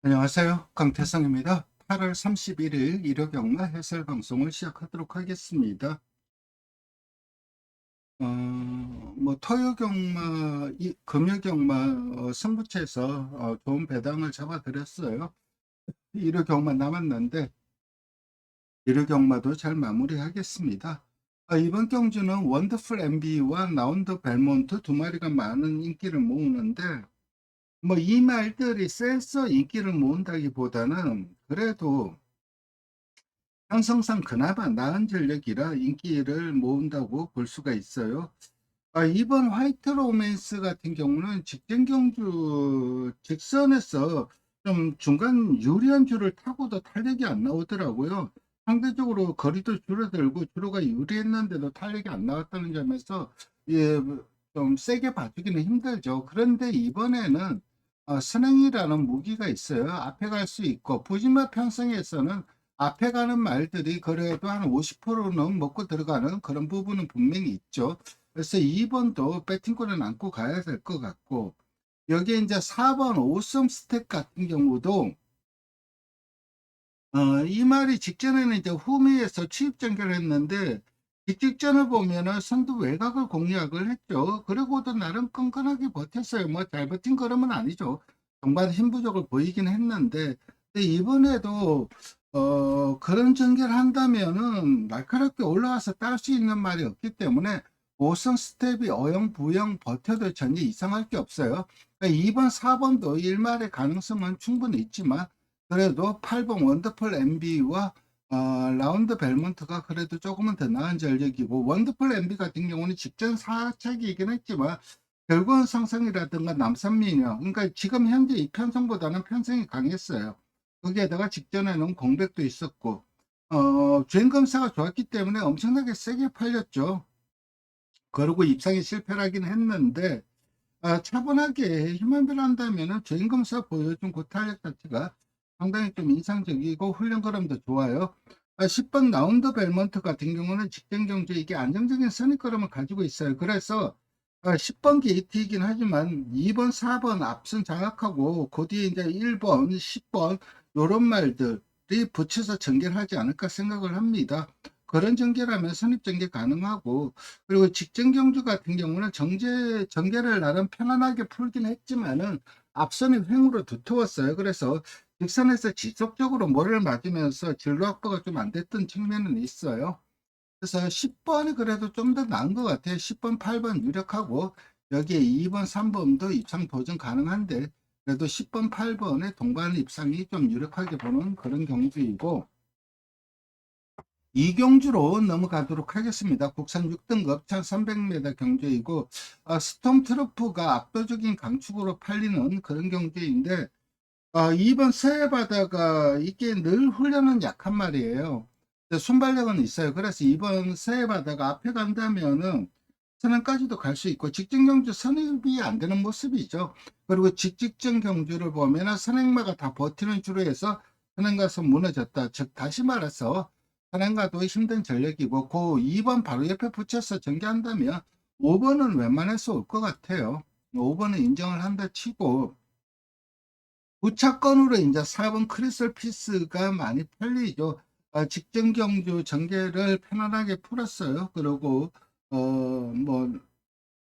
안녕하세요. 강태성입니다. 8월 31일 일요경마 해설 방송을 시작하도록 하겠습니다. 토요경마, 금요경마 승부처에서 좋은 배당을 잡아드렸어요. 일요경마 남았는데 일요경마도 잘 마무리하겠습니다. 이번 경주는 원더풀 MB와 라운드 벨몬트 두 마리가 많은 인기를 모으는데 이 말들이 세서 인기를 모은다기보다는 그래도 형성상 그나마 나은 전력이라 인기를 모은다고 볼 수가 있어요. 이번 화이트 로맨스 같은 경우는 직전 경주 직선에서 좀 중간 유리한 줄을 타고도 탄력이 안 나오더라고요. 상대적으로 거리도 줄어들고 주로가 유리했는데도 탄력이 안 나왔다는 점에서 예, 좀 세게 봐주기는 힘들죠. 그런데 이번에는 선행이라는 무기가 있어요. 앞에 갈 수 있고 부지마 편성에서는 앞에 가는 말들이 그래도 한 50%는 먹고 들어가는 그런 부분은 분명히 있죠. 그래서 2번도 배팅권을 안고 가야 될 것 같고, 여기에 이제 4번 오썸 스택 같은 경우도 이 말이 직전에는 이제 후미에서 취입 전개를 했는데 직전을 보면은 선두 외곽을 공략을 했죠. 그리고도 나름 끈끈하게 버텼어요. 뭐 잘 버틴 걸음은 아니죠. 정반 힘 부족을 보이긴 했는데, 근데 이번에도 그런 전개를 한다면은 날카롭게 올라와서 딸 수 있는 말이 없기 때문에 5선 스텝이 어영부영 버텨도 전혀 이상할 게 없어요. 그러니까 2번, 4번도 일말의 가능성은 충분히 있지만 그래도 8번 원더풀 MB와 라운드 벨몬트가 그래도 조금은 더 나은 전력이고, 원더풀 MB 같은 경우는 직전 사차기이긴 했지만 결국은 상승이라든가 남산미녀, 그러니까 지금 현재 이 편성보다는 편성이 강했어요. 거기에다가 직전에는 공백도 있었고 주행 검사가 좋았기 때문에 엄청나게 세게 팔렸죠. 그리고 입상에 실패를 하긴 했는데 차분하게 힘을 한다면 주행검사 보여준 그 탄력 자체가 상당히 좀 인상적이고 훈련 걸음도 좋아요. 10번 라운드 벨먼트 같은 경우는 직전 경주에 이게 안정적인 선입 걸음을 가지고 있어요. 그래서 10번 게이트이긴 하지만 2번, 4번 앞선 장악하고 그 뒤에 이제 1번, 10번 요런 말들이 붙여서 전개를 하지 않을까 생각을 합니다. 그런 전개라면 선입 전개 가능하고, 그리고 직전 경주 같은 경우는 전개를 나름 편안하게 풀긴 했지만은 앞선이 횡으로 두터웠어요. 그래서 직선에서 지속적으로 모래를 맞으면서 진로 확보가 좀 안 됐던 측면은 있어요. 그래서 10번이 그래도 좀 더 나은 것 같아요. 10번, 8번 유력하고 여기에 2번, 3번도 입상 도전 가능한데 그래도 10번, 8번의 동반 입상이 좀 유력하게 보는 그런 경주이고, 이경주로 넘어가도록 하겠습니다. 국산 6등급 1300m 경주이고 스톰 트로프가 압도적인 강축으로 팔리는 그런 경주인데 2번 새해바다가 이게 늘 훈련은 약한 말이에요. 순발력은 있어요. 그래서 2번 새해바다가 앞에 간다면은 선행까지도 갈 수 있고 직전 경주 선입이 안 되는 모습이죠. 그리고 직직전 경주를 보면 선행마가 다 버티는 주로 해서 선행 가서 무너졌다. 즉 다시 말해서 선행가도 힘든 전력이고 그 2번 바로 옆에 붙여서 전개한다면 5번은 웬만해서 올 것 같아요. 5번은 인정을 한다 치고 부차건으로 이제 4번 크리슬 피스가 많이 팔리죠. 직전 경주 전개를 편안하게 풀었어요. 그리고 뭐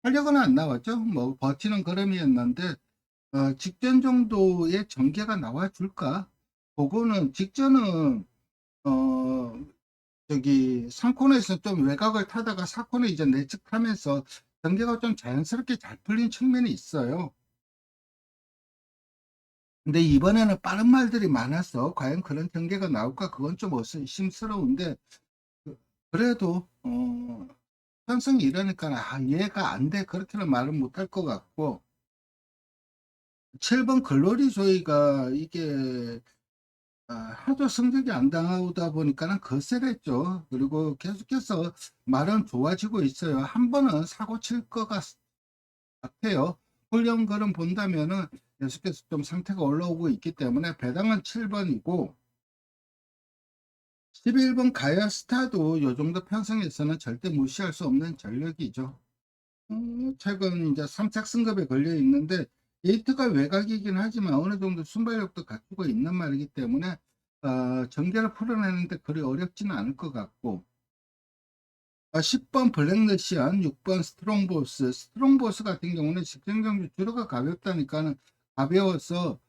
탄력은 안 나왔죠. 뭐 버티는 걸음이었는데 직전 정도의 전개가 나와 줄까? 그거는 직전은 어 저기 3코너에서 좀 외곽을 타다가 4코너 이제 내측하면서 전개가 좀 자연스럽게 잘 풀린 측면이 있어요. 근데 이번에는 빠른 말들이 많아서 과연 그런 전개가 나올까? 그건 좀 의심스러운데 그래도 편성이 이러니까 얘가 안 돼 그렇게는 말은 못할 것 같고, 7번 글로리 조이가 이게 하도 성적이 안 나오다 보니까는 거세랬죠. 그리고 계속해서 말은 좋아지고 있어요. 한 번은 사고 칠 것 같아요. 훈련 걸음 본다면은 계속해서 좀 상태가 올라오고 있기 때문에 배당은 7번이고 11번 가야 스타도 요 정도 편성에서는 절대 무시할 수 없는 전력이죠. 최근 이제 3착 승급에 걸려 있는데 게이트가 외곽이긴 하지만 어느 정도 순발력도 갖추고 있는 말이기 때문에 전개를 풀어내는데 그리 어렵지는 않을 것 같고, 10번 블랙러시안, 6번 스트롱보스. 스트롱보스 같은 경우는 직전 경주 주로가 가볍다니까는 가벼워서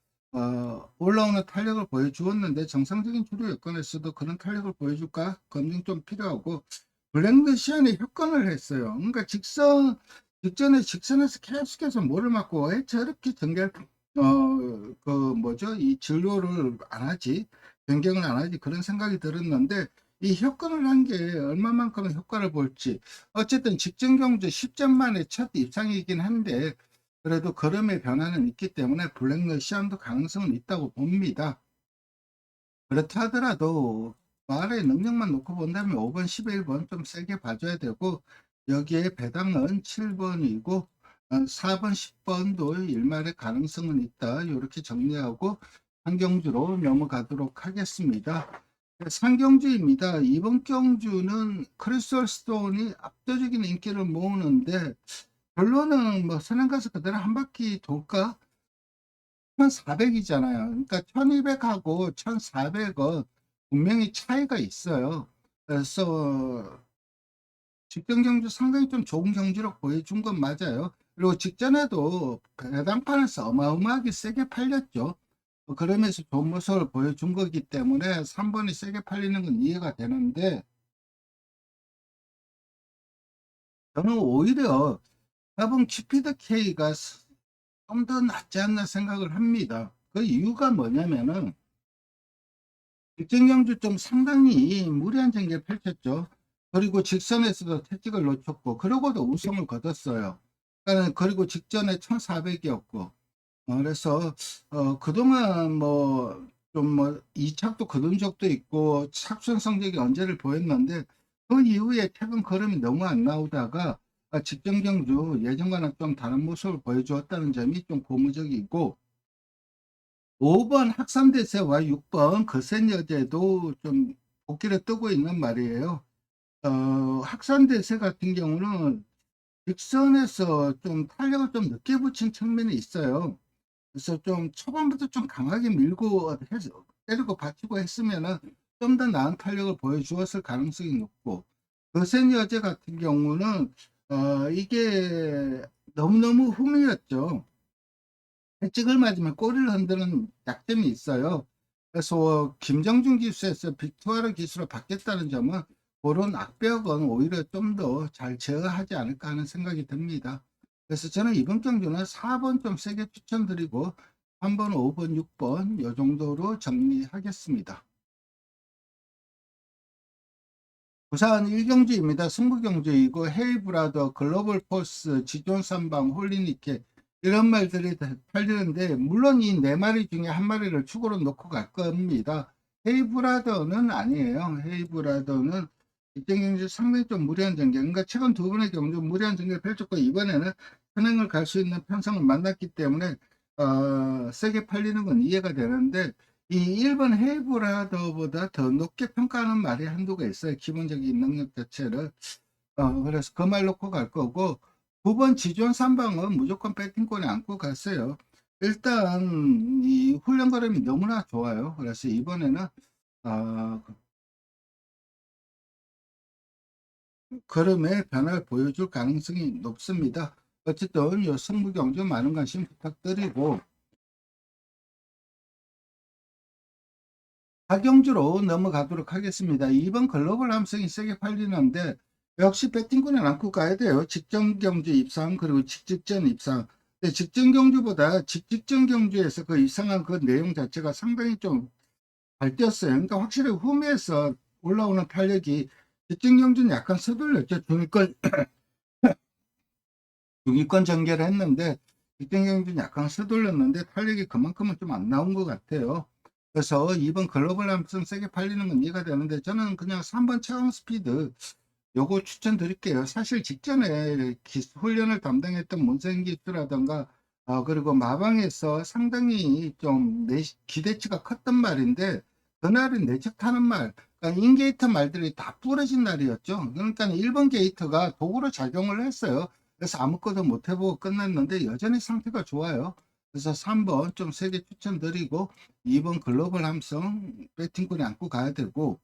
올라오는 탄력을 보여주었는데 정상적인 주로 여건에서도 그런 탄력을 보여줄까 검증 좀 필요하고, 블랙러시안이 협건을 했어요. 그러니까 직전에 직선에서 계속해서 뭐를 맞고 왜 저렇게 그 뭐죠, 이 진로를 안 하지, 변경을 안 하지, 그런 생각이 들었는데, 이 효과를 한 게 얼마만큼의 효과를 볼지. 어쨌든 직전 경주 10점 만에 첫 입상이긴 한데 그래도 걸음의 변화는 있기 때문에 블랙러시안도 가능성은 있다고 봅니다. 그렇다 하더라도 말의 능력만 놓고 본다면 5번, 11번 좀 세게 봐줘야 되고, 여기에 배당은 7번이고 4번, 10번도 일말의 가능성은 있다. 이렇게 정리하고 한경주로 넘어가도록 하겠습니다. 상경주입니다. 이번 경주는 크리스털 스톤이 압도적인 인기를 모으는데, 결론은 뭐 선행가서 그대로 한 바퀴 돌까? 1400이잖아요. 그러니까 1200하고 1400은 분명히 차이가 있어요. 그래서 직전 경주 상당히 좀 좋은 경주로 보여준 건 맞아요. 그리고 직전에도 배당판에서 어마어마하게 세게 팔렸죠. 그러면서 좋은 모습을 보여준 거기 때문에 3번이 세게 팔리는 건 이해가 되는데, 저는 오히려 4번 큐피드 K가 좀 더 낫지 않나 생각을 합니다. 그 이유가 뭐냐면은 직전 경주 좀 상당히 무리한 전개를 펼쳤죠. 그리고 직선에서도 태직을 놓쳤고 그러고도 우승을 거뒀어요. 그리고 직전에 1400이었고, 그래서 그동안 뭐 좀 뭐 2착도 거둔 적도 있고 착순 성적이 언제를 보였는데, 그 이후에 최근 걸음이 너무 안 나오다가 직전 경주 예전과는 좀 다른 모습을 보여주었다는 점이 좀 고무적이고, 5번 학산대세와 6번 거센 여제도 좀 복귀를 뜨고 있는 말이에요. 학산대세 같은 경우는 직선에서 좀 탄력을 좀 늦게 붙인 측면이 있어요. 그래서 좀 초반부터 좀 강하게 밀고 해서 때리고 받치고 했으면은 좀 더 나은 탄력을 보여주었을 가능성이 높고, 거센 여제 같은 경우는 이게 너무너무 흠이었죠. 채찍을 맞으면 꼬리를 흔드는 약점이 있어요. 그래서 김정준 기수에서 빅투아르 기수로 바뀌었다는 점은 그런 악벽은 오히려 좀 더 잘 제어하지 않을까 하는 생각이 듭니다. 그래서 저는 이번 경주는 4번 좀 세게 추천드리고 3번, 5번, 6번 이 정도로 정리하겠습니다. 부산 1경주입니다. 승부경주이고 헤이브라더, 글로벌 포스, 지존삼방, 홀리니케 이런 말들이 다 팔리는데, 물론 이 네 마리 중에 한 마리를 축으로 놓고 갈 겁니다. 헤이브라더는 아니에요. 헤이브라더는 이전 경주 상당히 좀 무리한 전개, 그러니까 최근 두 번의 경주 무리한 전개를 펼쳤고 이번에는 선행을 갈 수 있는 편성을 만났기 때문에 세게 팔리는 건 이해가 되는데, 이 1번 헤이브라더보다 더 높게 평가하는 말이 한두가 있어요. 기본적인 능력 자체를. 그래서 그 말 놓고 갈 거고, 9번 지존 3방은 무조건 배팅권에 안고 갔어요. 일단 이 훈련 걸음이 너무나 좋아요. 그래서 이번에는 걸음의 변화를 보여줄 가능성이 높습니다. 어쨌든 이 승부 경주 많은 관심 부탁드리고, 하경주로 넘어가도록 하겠습니다. 이번 글로벌 함성이 세게 팔리는데 역시 배팅권에 안고 가야 돼요. 직전 경주 입상 그리고 직직전 입상. 근데 직전 경주보다 직직전 경주에서 그 입상한 그 내용 자체가 상당히 좀 잘 뛰었어요. 그러니까 확실히 홈에서 올라오는 탄력이, 직전 경주는 약간 서둘렸죠. 중위권 전개를 했는데 직전 경주는 약간 서둘렀는데 탄력이 그만큼은 좀 안 나온 것 같아요. 그래서 이번 글로벌 함성 세게 팔리는 건 이해가 되는데, 저는 그냥 3번 최강 스피드 요거 추천드릴게요. 사실 직전에 훈련을 담당했던 문세인 기수라던가 그리고 마방에서 상당히 좀 기대치가 컸던 말인데, 그날은 내적 타는 말, 그러니까 인게이터 말들이 다 부러진 날이었죠. 그러니까 1번 게이터가 도구로 작용을 했어요. 그래서 아무것도 못 해보고 끝났는데 여전히 상태가 좋아요. 그래서 3번 좀 세게 추천드리고 2번 글로벌 함성 배팅권에 안고 가야 되고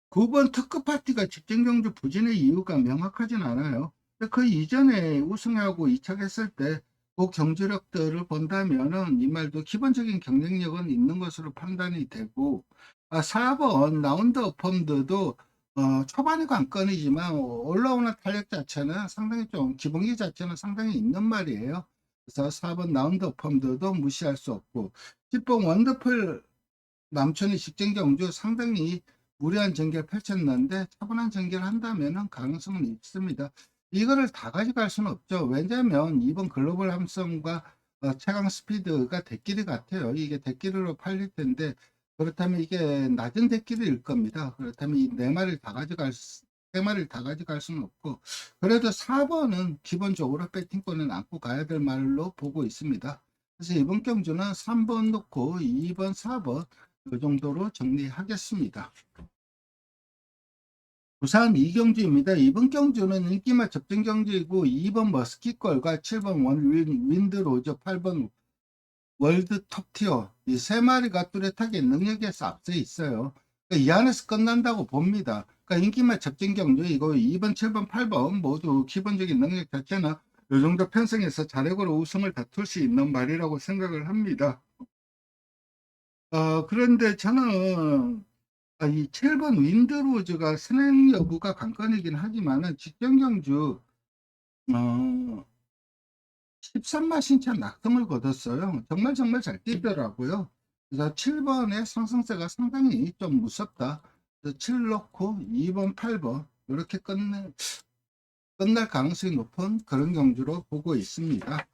9번 특급 파티가 직전 경주 부진의 이유가 명확하진 않아요. 그 이전에 우승하고 이착했을 때 그 경주력들을 본다면은 이 말도 기본적인 경쟁력은 있는 것으로 판단이 되고 4번 라운드 업 펌드도 초반에 관건이지만 올라오는 탄력 자체는 상당히 좀 기본기 자체는 상당히 있는 말이에요. 그래서 4번 라운드 업 펌드도 무시할 수 없고 10번 원더풀 남천이 직전 경주 상당히 무리한 전개를 펼쳤는데 차분한 전개를 한다면 가능성은 있습니다. 이거를 다 가져갈 수는 없죠. 왜냐하면 이번 글로벌 함성과 최강 스피드가 대끼리 같아요. 이게 대끼리로 팔릴 텐데 그렇다면 이게 낮은 대끼리일 겁니다. 그렇다면 이 네 마리를 다 가져갈 세 마리를 다 가져갈 수는 없고 그래도 4번은 기본적으로 배팅권은 안고 가야 될 말로 보고 있습니다. 그래서 이번 경주는 3번 놓고 2번, 4번 이 정도로 정리하겠습니다. 부산 이경주입니다. 이번 경주는 인기맛 접전 경주이고 2번 머스킷걸과 7번 윈드로저, 8번 월드 톱티어 이 세 마리가 뚜렷하게 능력에서 앞서 있어요. 그러니까 이 안에서 끝난다고 봅니다. 그러니까 인기맛 접전 경주 이거 2번, 7번, 8번 모두 기본적인 능력 자체는 이 정도 편성해서 자력으로 우승을 다툴 수 있는 말이라고 생각을 합니다. 그런데 저는 이 7번 윈드로즈가 선행 여부가 관건이긴 하지만은 직전 경주 13마 신차 낙성을 거뒀어요. 정말 잘 뛰더라고요. 그래서 7번의 상승세가 상당히 좀 무섭다. 그래서 7 넣고 2번, 8번 이렇게 끝날 가능성이 높은 그런 경주로 보고 있습니다.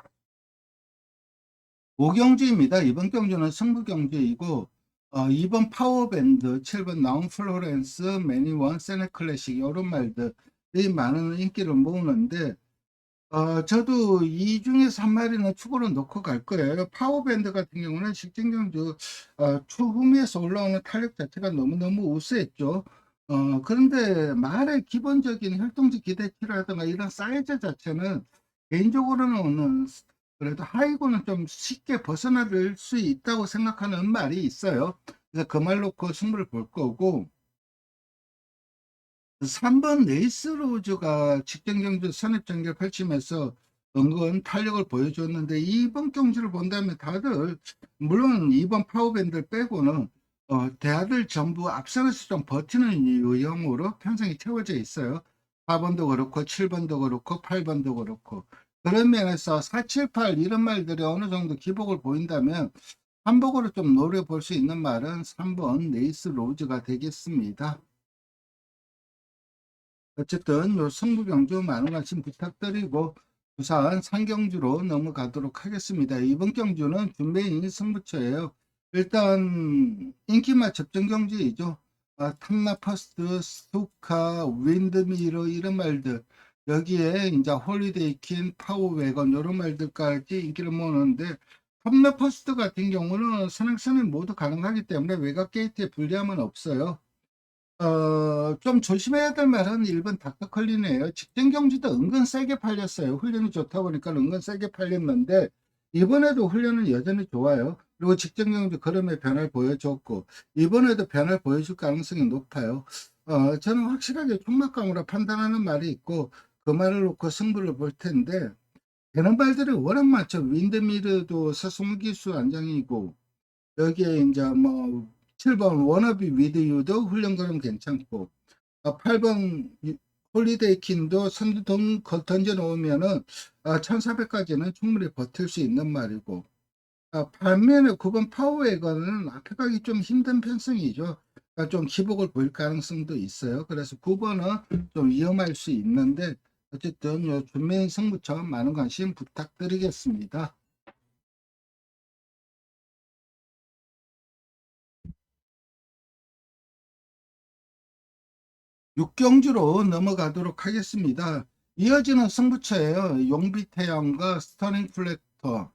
5경주입니다. 이번 경주는 승부 경주이고 2번 파워밴드, 7번 나운 플로렌스, 매니원, 세네클래식 이런 말들이 많은 인기를 모으는데 저도 이 중에서 한 마리는 축으로 놓고 갈 거예요. 파워밴드 같은 경우는 직전 경주 초후미에서 올라오는 탄력 자체가 너무너무 우수했죠. 그런데 말의 기본적인 혈통적 기대치라든가 이런 사이즈 자체는 개인적으로는 그래도 하이고는 좀 쉽게 벗어날 수 있다고 생각하는 말이 있어요. 그래서 그 말 놓고 승부를 볼 거고 3번 레이스로즈가 직전 경주 선입 전개를 펼치면서 은근 탄력을 보여줬는데 이번 경주를 본다면 다들 물론 2번 파워밴드를 빼고는 대하들 전부 앞선에서 좀 버티는 유형으로 편성이 채워져 있어요. 4번도 그렇고 7번도 그렇고 8번도 그렇고 그런 면에서 4, 7, 8 이런 말들이 어느 정도 기복을 보인다면 한복으로 좀 노려볼 수 있는 말은 3번 레이스 로즈가 되겠습니다. 어쨌든 요 승부 경주 많은 관심 부탁드리고 부산 상경주로 넘어가도록 하겠습니다. 이번 경주는 준비인 승부처예요. 일단 인기맛 접전 경주이죠. 탐나 퍼스트, 스투카, 윈드미러 이런 말들 여기에 이제 홀리데이 퀸, 파워웨건 이런 말들까지 인기를 모으는데 탐나 퍼스트 같은 경우는 선행선이 모두 가능하기 때문에 외곽 게이트에 불리함은 없어요. 좀 조심해야 될 말은 1번 닥터컬린이에요. 직전 경주도 은근 세게 팔렸어요. 훈련이 좋다 보니까 은근 세게 팔렸는데 이번에도 훈련은 여전히 좋아요. 그리고 직전 경주 걸음의 변화를 보여줬고 이번에도 변화를 보여줄 가능성이 높아요. 저는 확실하게 총막감으로 판단하는 말이 있고 그 말을 놓고 승부를 볼 텐데 되는 말들이 워낙 많죠. 윈드미르도 서승기수 안장이고 여기에 이제 뭐 7번 워너비 위드 유도 훈련거는 괜찮고 8번 홀리데이 킨도 선두 던져 놓으면은 1400까지는 충분히 버틸 수 있는 말이고 반면에 9번 파워웨건은 앞에 가기 좀 힘든 편성이죠. 좀 기복을 보일 가능성도 있어요. 그래서 9번은 좀 위험할 수 있는데 어쨌든 요 준매인 승부처 많은 관심 부탁드리겠습니다. 6경주로 넘어가도록 하겠습니다. 이어지는 승부처예요. 용비태양과 스터닝 플렉터,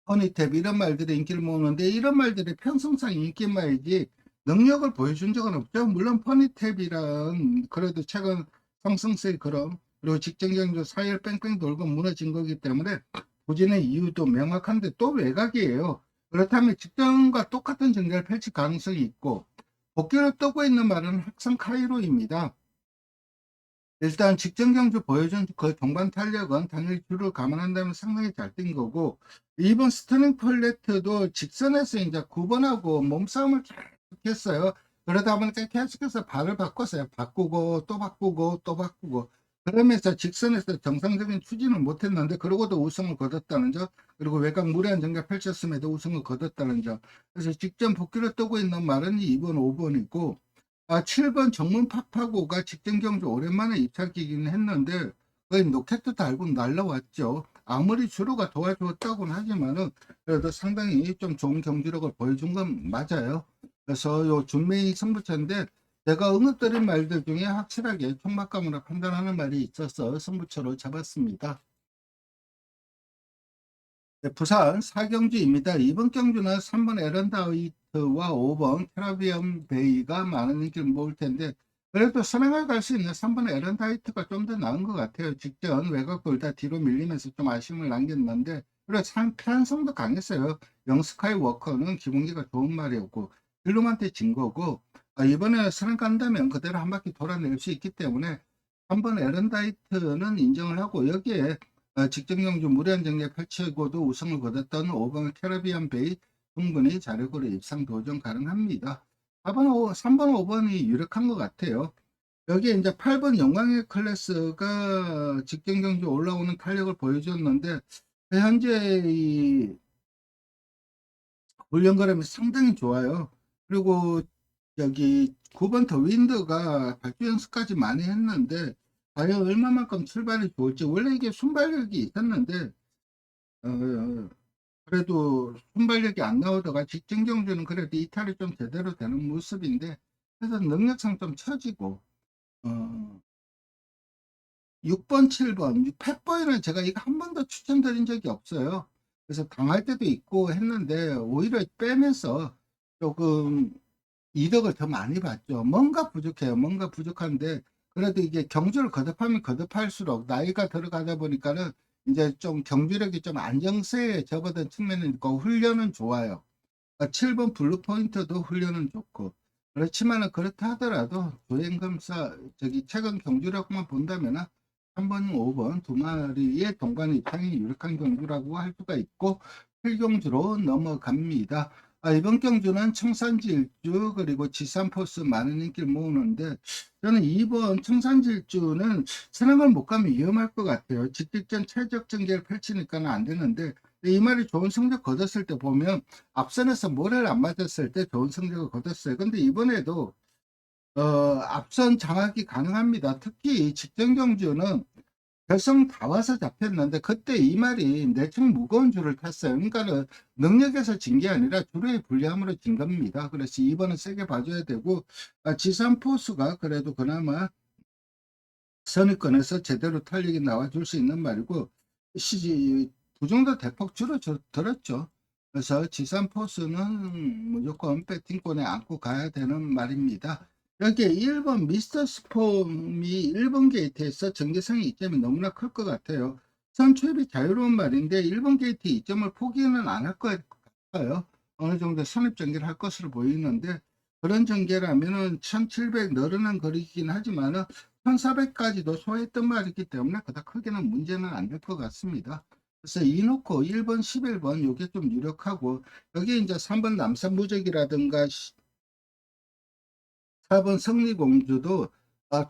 허니탭 이런 말들이 인기를 모으는데 이런 말들이 편성상 인기말이지 능력을 보여준 적은 없죠. 물론 퍼니탭이란 그래도 최근 상승세 그런 그리고 직전 경주 4일 뺑뺑 돌고 무너진 거기 때문에 부진의 이유도 명확한데 또 외곽이에요. 그렇다면 직전과 똑같은 전개를 펼칠 가능성이 있고, 복귀를 뜨고 있는 말은 확성 카이로입니다. 일단 직전 경주 보여준 그 동반 탄력은 당연히 줄을 감안한다면 상당히 잘 뛴 거고, 이번 스트링 플래트도 직선에서 이제 9번하고 몸싸움을 계속 했어요. 그러다 보니까 계속해서 발을 바꿨어요. 바꾸고 또 바꾸고 또 바꾸고, 그러면서 직선에서 정상적인 추진을 못했는데 그러고도 우승을 거뒀다는 점, 그리고 외곽 무리한 전개 펼쳤음에도 우승을 거뒀다는 점. 그래서 직전 복귀를 뜨고 있는 말은 2번 5번이고, 7번 정문파파고가 직전 경주 오랜만에 입찰기긴 했는데 거의 로켓 달고 날라왔죠. 아무리 주로가 도와주었다고는 하지만은 그래도 상당히 좀 좋은 경기력을 보여준 건 맞아요. 그래서 요 준메이 승부처인데 제가 언급드린 말들 중에 확실하게 총맛감으로 판단하는 말이 있어서 승부처로 잡았습니다. 네, 부산 4경주입니다. 이번 경주는 3번 에런다이트와 5번 캐러비안 베이가 많은 인기를 모을 텐데, 그래도 선행을 갈 수 있는 3번 에런다이트가 좀 더 나은 것 같아요. 직전 외곽 돌다 뒤로 밀리면서 좀 아쉬움을 남겼는데, 그리고 편성도 강했어요. 영스카이 워커는 기본기가 좋은 말이었고, 딜룸한테 진 거고, 이번에 선행 간다면 그대로 한 바퀴 돌아낼 수 있기 때문에 3번 에런다이트는 인정을 하고, 여기에 직전 경주 무리한 전개 펼치고도 우승을 거뒀던 5번 캐리비안 베이 충분히 자력으로 입상 도전 가능합니다. 3번, 5번이 유력한 것 같아요. 여기에 이제 8번 영광의 클래스가 직전 경주 올라오는 탄력을 보여줬는데, 현재 이 훈련거람이 상당히 좋아요. 그리고 여기 9번 더 윈드가 발주 연습까지 많이 했는데, 과연 얼마만큼 출발이 좋을지, 원래 이게 순발력이 있었는데, 어, 그래도 순발력이 안 나오다가 직전 경주는 그래도 이탈이 좀 제대로 되는 모습인데, 그래서 능력상 좀 처지고, 어, 6번, 7번, 펫보이는 제가 이거 한 번도 추천드린 적이 없어요. 그래서 당할 때도 있고 했는데, 오히려 빼면서 조금 이득을 더 많이 봤죠. 뭔가 부족해요. 뭔가 부족한데, 그래도 이게 경주를 거듭하면 거듭할수록 나이가 들어가다 보니까는 이제 좀 경주력이 좀 안정세에 접어든 측면이 있고, 훈련은 좋아요. 7번 블루 포인트도 훈련은 좋고, 그렇지만은 그렇다 하더라도 조행검사 저기 최근 경주력만 본다면은 3번, 5번 두 마리의 동반 입상이 유력한 경주라고 할 수가 있고, 필경주로 넘어갑니다. 이번 경주는 청산지 일주 그리고 지산 포스 많은 인기를 모으는데, 저는 이번 청산지 일주는 선행을 못 가면 위험할 것 같아요. 직직전 최적 전개를 펼치니까는 안 되는데, 이 말이 좋은 성적 거뒀을 때 보면 앞선에서 모래를 안 맞았을 때 좋은 성적을 거뒀어요. 근데 이번에도 앞선 장악이 가능합니다. 특히 직전 경주는 결승 다 와서 잡혔는데 그때 이 말이 내청 무거운 줄을 탔어요. 그러니까는 능력에서 진 게 아니라 줄의 불리함으로 진 겁니다. 그래서 이번은 세게 봐줘야 되고, 지산 포수가 그래도 그나마 선입권에서 제대로 탄력이 나와줄 수 있는 말이고, 그 정도 대폭 줄어들었죠. 그래서 지산 포수는 무조건 배팅권에 안고 가야 되는 말입니다. 여기에 1번 미스터 스폼이 1번 게이트에서 전개성의 이점이 너무나 클 것 같아요. 선출입이 자유로운 말인데 1번 게이트 이점을 포기는 안 할 것 같아요. 어느 정도 선입 전개를 할 것으로 보이는데, 그런 전개라면은 1700 늘어난 거리긴 하지만은 1400까지도 소화했던 말이기 때문에 그닥 크게는 문제는 안 될 것 같습니다. 그래서 이놓고 1번, 11번 요게 좀 유력하고, 여기 이제 3번 남산부적이라든가 4번 성리공주도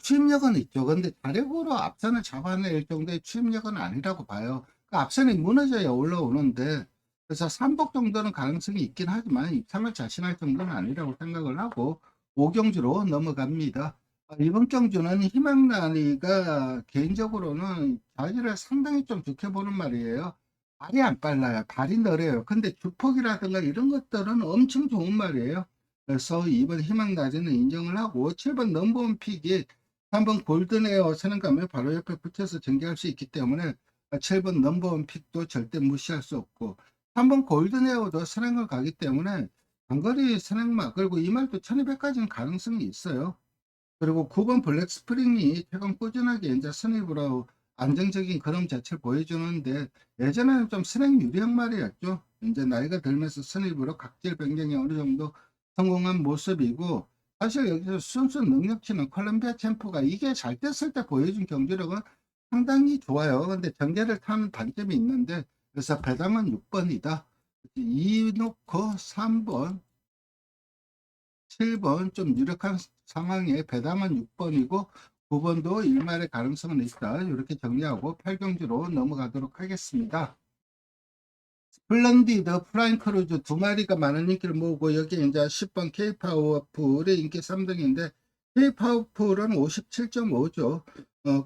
추임력은 있죠. 근데 자력으로 앞선을 잡아낼 정도의 추임력은 아니라고 봐요. 그 앞선이 무너져야 올라오는데, 그래서 3복 정도는 가능성이 있긴 하지만 입상을 자신할 정도는 아니라고 생각을 하고 5경주로 넘어갑니다. 이번 경주는 희망나리가 개인적으로는 자질을 상당히 좀 좋게 보는 말이에요. 발이 안 빨라요. 발이 느려요. 근데 주폭이라든가 이런 것들은 엄청 좋은 말이에요. 그래서 2번 희망나리는 인정을 하고, 7번 넘버원 픽이 3번 골든에어 선행감에 바로 옆에 붙여서 전개할 수 있기 때문에 7번 넘버원 픽도 절대 무시할 수 없고, 3번 골든에어도 선행을 가기 때문에 장거리 선행마, 그리고 이 말도 1200까지는 가능성이 있어요. 그리고 9번 블랙 스프링이 최근 꾸준하게 이제 선입으로 안정적인 그런 자체를 보여주는데, 예전에는 좀 선행 유리한 말이었죠. 이제 나이가 들면서 선입으로 각질 변경이 어느 정도 성공한 모습이고, 사실 여기서 순수 능력치는 콜롬비아 챔프가 이게 잘 됐을 때 보여준 경기력은 상당히 좋아요. 근데 전개를 타는 단점이 있는데, 그래서 배당은 6번이다. 이 놓고 3번, 7번 좀 유력한 상황에 배당은 6번이고 9번도 일말의 가능성은 있다. 이렇게 정리하고 8경주로 넘어가도록 하겠습니다. 스플렌디드, 프라임 크루즈 두 마리가 많은 인기를 모으고 여기 이제 10번 K파워풀의 인기 3등인데 K파워풀은 57.5죠.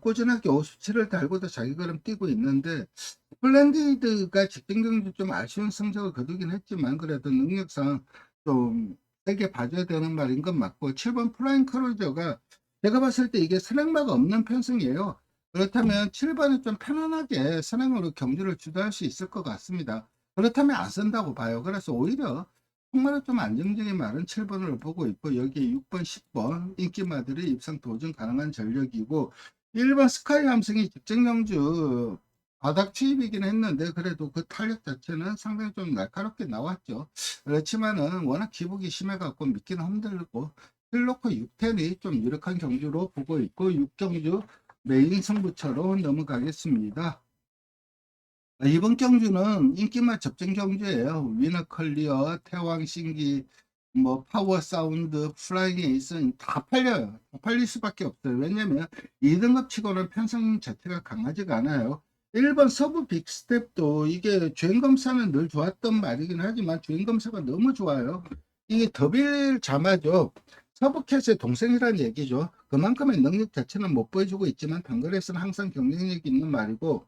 꾸준하게 57을 달고도 자기 걸음 뛰고 있는데 스플렌디드가 직전 경주 좀 아쉬운 성적을 거두긴 했지만 그래도 능력상 좀 세게 봐줘야 되는 말인 건 맞고 7번 프라임 크루저가 제가 봤을 때 이게 선행마가 없는 편승이에요. 그렇다면 7번은 좀 편안하게 선행으로 경주를 주도할 수 있을 것 같습니다. 그렇다면 안 쓴다고 봐요. 그래서 오히려 정말로 좀 안정적인 말은 7번을 보고 있고 여기에 6번, 10번 인기마들이 입상 도전 가능한 전력이고 1번 스카이 함승이 직전 경주 바닥 추입이긴 했는데 그래도 그 탄력 자체는 상당히 좀 날카롭게 나왔죠. 그렇지만은 워낙 기복이 심해갖고 믿기는 힘들고 힐로코 6텐이 좀 유력한 경주로 보고 있고 6경주 메인 승부처로 넘어가겠습니다. 이번 경주는 인기맛 접전 경주예요. 위너 클리어, 태왕 신기, 뭐 파워 사운드, 플라잉 에이스 다 팔려요. 다 팔릴 수밖에 없어요. 왜냐면 2등급 치고는 편성 자체가 강하지가 않아요. 1번 서부 빅스텝도 이게 주행검사는 늘 좋았던 말이긴 하지만 주행검사가 너무 좋아요. 이게 더빌 자마죠. 서브캣의 동생이라는 얘기죠. 그만큼의 능력 자체는 못 보여주고 있지만 단거리에서는 항상 경쟁력이 있는 말이고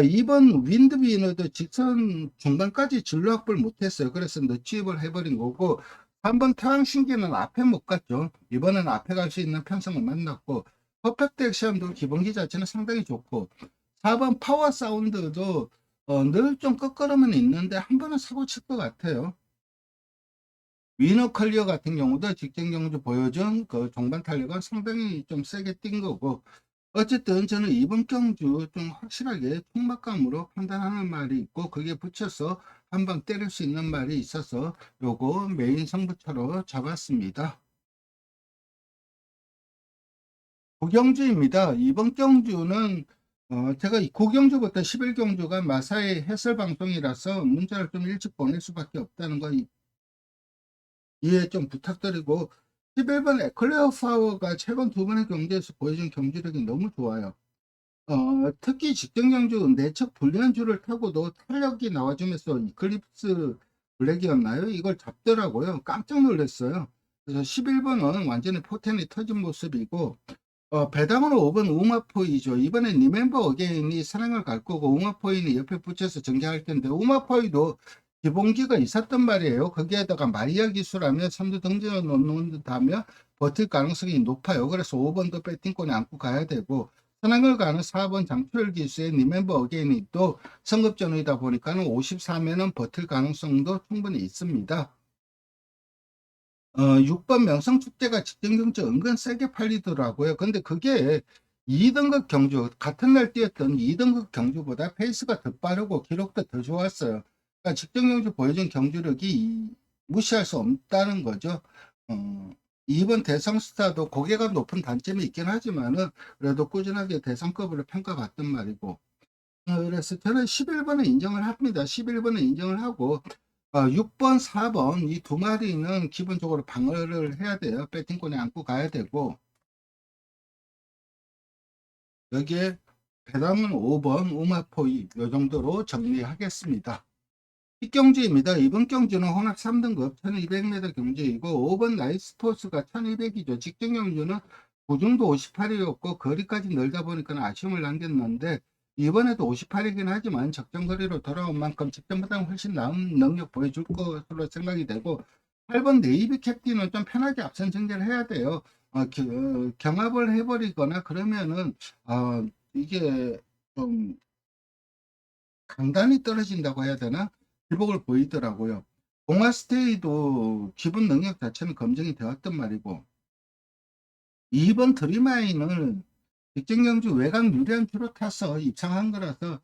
2번 윈드비너도 직선 중반까지 진로 확보를 못했어요. 그래서 너치입을 해버린 거고 3번 태왕신기는 앞에 못 갔죠. 이번엔 앞에 갈 수 있는 편성을 만났고 퍼펙트 액션도 기본기 자체는 상당히 좋고 4번 파워 사운드도 늘 좀 끄끄러면 있는데 한 번은 사고 칠 것 같아요. 위너 컬리어 같은 경우도 직전 경주 보여준 그 종반 탄력은 상당히 좀 세게 뛴 거고 어쨌든 저는 이번 경주 좀 확실하게 총맛감으로 판단하는 말이 있고 그게 붙여서 한 방 때릴 수 있는 말이 있어서 요거 메인 승부처로 잡았습니다. 구경주입니다. 이번 경주는 제가 이 구경주부터 11경주가 마사의 해설 방송이라서 문자를 좀 일찍 보낼 수밖에 없다는 거 이해 좀 부탁드리고 11번 에클레어 파워가 최근 두 번의 경기에서 보여준 경기력이 너무 좋아요. 특히 직전 경주 내적 불리한 줄을 타고도 탄력이 나와주면서 이클립스 블랙이었나요? 이걸 잡더라고요. 깜짝 놀랐어요. 그래서 11번은 완전히 포텐이 터진 모습이고 배당으로 5번 우마포이죠. 이번엔 리멤버 어게인이 사랑을 갈 거고 우마포이는 옆에 붙여서 전개할 텐데 우마포이도 기본기가 있었단 말이에요. 거기에다가 마이야 기술하면 선두 등전을 놓는 듯하면 버틸 가능성이 높아요. 그래서 5번도 배팅권에 안고 가야 되고 선행을 가는 4번 장초열 기수의 리멤버 어게인이 또 성급전이다 보니까는 54면은 버틸 가능성도 충분히 있습니다. 6번 명성축제가 직전 경주 은근 세게 팔리더라고요. 근데 그게 2등급 경주, 같은 날 뛰었던 2등급 경주보다 페이스가 더 빠르고 기록도 더 좋았어요. 그러니까 직전 경주 보여준 경주력이 무시할 수 없다는 거죠. 어, 2번 대성스타도 고개가 높은 단점이 있긴 하지만은 그래도 꾸준하게 대성급으로 평가받던 말이고. 그래서 저는 11번은 인정을 합니다. 11번은 인정을 하고 6번, 4번 이 두 마리는 기본적으로 방어를 해야 돼요. 배팅권에 안고 가야 되고 여기에 배당은 5번 우마포이 요 정도로 정리하겠습니다. 뒷경주입니다. 이번 경주는 혼합 3등급 1200m 경주이고 5번 나이스포스가 1200이죠. 직전 경주는 고중도 58이었고 거리까지 늘다 보니까 아쉬움을 남겼는데 이번에도 58이긴 하지만 적정거리로 돌아온 만큼 직전보다 훨씬 나은 능력 보여줄 것으로 생각이 되고 8번 네이비 캡틴은 좀 편하게 앞선 전개를 해야 돼요. 경합을 해버리거나 그러면은 이게 좀 강단이 떨어진다고 해야 되나? 기복을 보이더라고요. 동아스테이도 기본 능력 자체는 검증이 되었단 말이고 2번 드림아이는 직전경주 외곽 유리한 주로 타서 입상한 거라서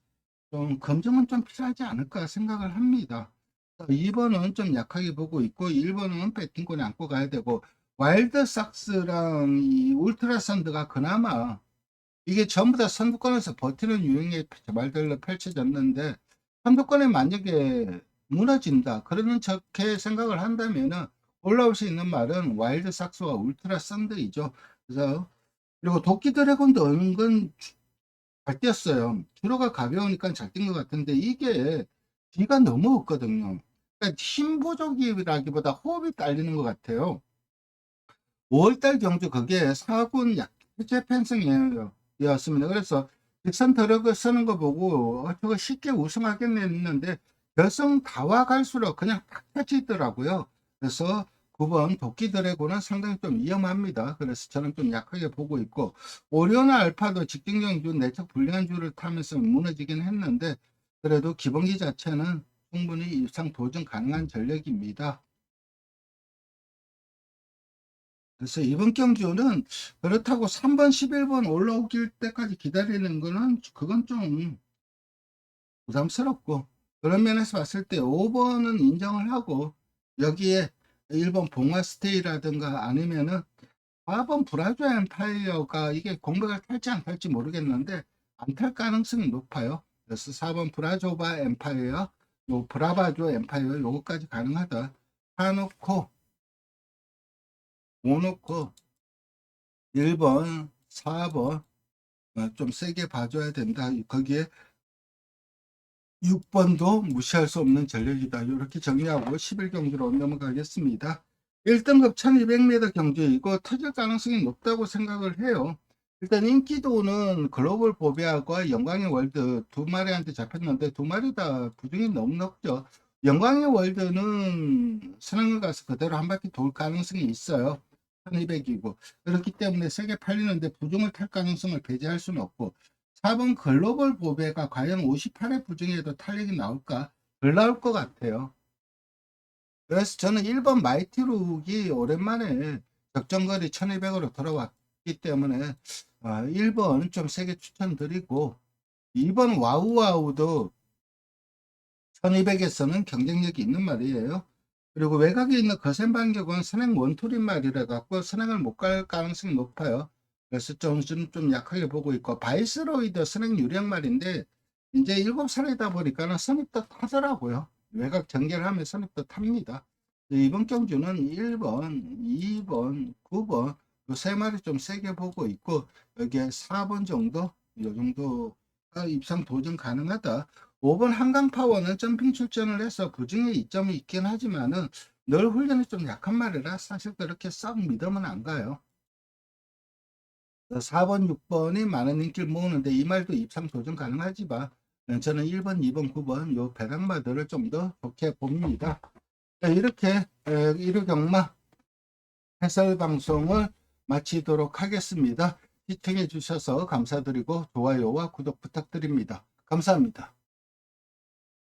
좀 검증은 좀 필요하지 않을까 생각을 합니다. 2번은 좀 약하게 보고 있고 1번은 배팅권에 안고 가야 되고, 와일드삭스랑 이 울트라선드가 그나마 이게 전부 다 선두권에서 버티는 유형의 말들로 펼쳐졌는데, 선두권에 만약에 무너진다 그러는 좋게 생각을 한다면은 올라올 수 있는 말은 와일드삭스와 울트라선드이죠. 그래서 그리고 도끼 드래곤도 은근 잘 뛰었어요. 주로가 가벼우니까 잘 뛴 것 같은데 이게 뒤가 너무 없거든요. 그러니까 힘 부족이라기보다 호흡이 딸리는 것 같아요. 5월달 경주 그게 4군 해체 편성이었습니다. 그래서 빅선 드럭을 쓰는 거 보고 저거 쉽게 우승하겠네 했는데 결승 다 와갈수록 그냥 탁 터지더라고요. 그래서 9번 도끼 드래곤은 상당히 좀 위험합니다. 그래서 저는 좀 약하게 보고 있고, 오리오나 알파도 직전 경주 내적 불리한 줄을 타면서 무너지긴 했는데 그래도 기본기 자체는 충분히 입상 도전 가능한 전력입니다. 그래서 이번 경주는 그렇다고 3번, 11번 올라오길 때까지 기다리는 거는 그건 좀 부담스럽고, 그런 면에서 봤을 때 5번은 인정을 하고 여기에 1번 봉화스테이라든가 아니면은 4번 브라조 엠파이어가 이게 공백을 탈지 안 탈지 모르겠는데 안 탈 가능성이 높아요. 그래서 4번 브라조바 엠파이어, 요 브라바조 엠파이어 요거까지 가능하다. 사놓고 5놓고 1번, 4번 좀 세게 봐줘야 된다. 거기에 6번도 무시할 수 없는 전력이다. 이렇게 정리하고 11경주로 넘어가겠습니다. 1등급 1200m 경주 이거 터질 가능성이 높다고 생각을 해요. 일단 인기도는 글로벌 보배하고 영광의 월드 두 마리한테 잡혔는데 두 마리 다 부중이 너무 높죠. 영광의 월드는 선행을 가서 그대로 한 바퀴 돌 가능성이 있어요. 1200이고 그렇기 때문에 세게 팔리는데 부중을 탈 가능성을 배제할 수는 없고, 4번 글로벌 보배가 과연 58회 부중에도 탄력이 나올까? 덜 나올 것 같아요. 그래서 저는 1번 마이티룩이 오랜만에 적정거리 1200으로 돌아왔기 때문에 1번 좀 세게 추천드리고, 2번 와우와우도 1200에서는 경쟁력이 있는 말이에요. 그리고 외곽에 있는 거센 반격은 선행 원툴인 말이라 갖고 선행을 못 갈 가능성이 높아요. 그래서 좀 약하게 보고 있고, 바이스로이드 선행 유리한 말인데 이제 7살이다 보니까는 선입도 타더라고요. 외곽 전개를 하면 선입도 탑니다. 이번 경주는 1번, 2번, 9번 요 세 마리 좀 세게 보고 있고, 여기에 4번 정도, 이 정도 입상 도전 가능하다. 5번 한강파워는 점핑 출전을 해서 부중에 이점이 있긴 하지만은 늘 훈련이 좀 약한 말이라 사실 그렇게 썩 믿으면 안 가요. 4번, 6번이 많은 인기를 모으는데 이 말도 입상 도전 가능하지만 저는 1번, 2번, 9번 요 배당마들을 좀 더 좋게 봅니다. 이렇게 일요경마 해설 방송을 마치도록 하겠습니다. 시청해 주셔서 감사드리고 좋아요와 구독 부탁드립니다. 감사합니다.